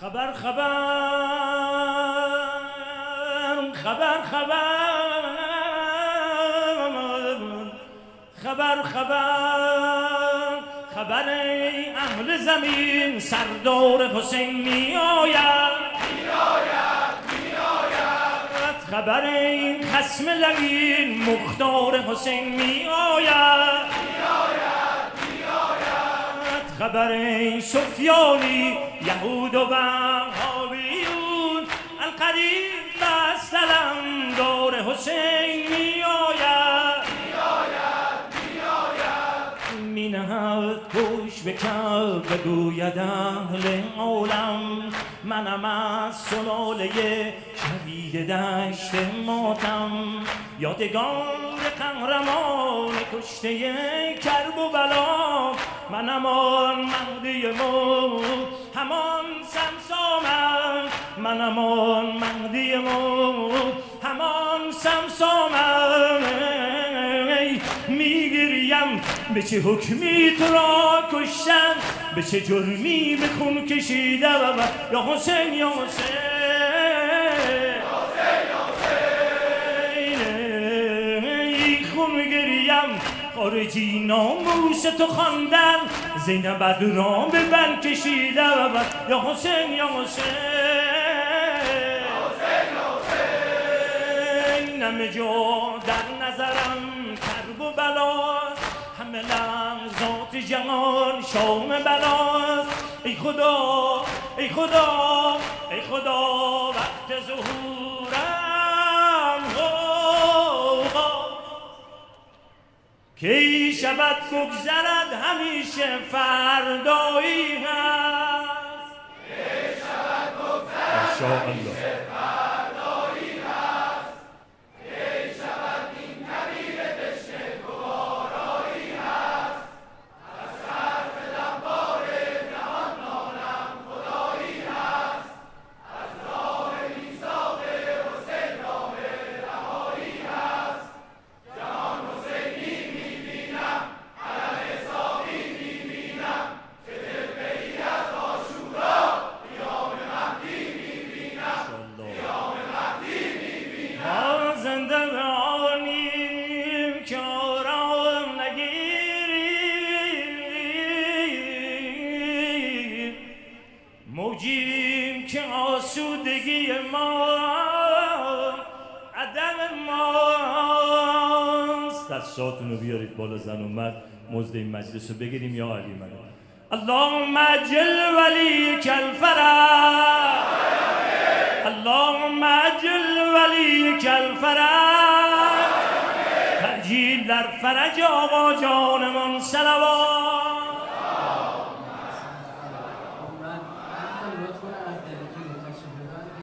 خبر خبر خبر خبر خبر خبر اهل زمین سردار حسین می آید خبر این خصم لعین مختار حسین می آید خبر این سفیانی یهود و وهابیون القریب بست علمدار حسین می آید می نهد گوش به کف بگوید اهل عالم منم از سلاله شهید دشت ماتم یادگار قهرمان کشته کرب و بلا منم آن مهدی موعود همان سمسامم منم آن مهدی موعود همان سمسامم میگریم به چه حکمی تو را کشتن به چه جرمی به خون کشیده یا حسین یا حسین خارجی ناموس تو خواندن زینب را به بند کشیده یا حسین یا حسین همه جا در نظرم کرب و بلاست همه لحظات جهان شام بلاست ای خدا ای خدا ای خدا وقت ظهورم کی شود بگذرد همیشه فردایی هست کی شود بگذرد همیشه فردایی هست کی شود این کبیر تشنه گوارایی هست از حرف لبار نهان نالم خدایی هست از راه میثاق حسین راه رهایی هست جهان حسینی موجیم که آسودگی ما عدم ماست دستاتون رو بیارید بالا زن و مرد مزد این مجلس رو بگیریم یا علی من اللهم عجل ولیک الفرج اللهم عجل ولیک الفرج تعجیل در فرج آقا جانمان صلوات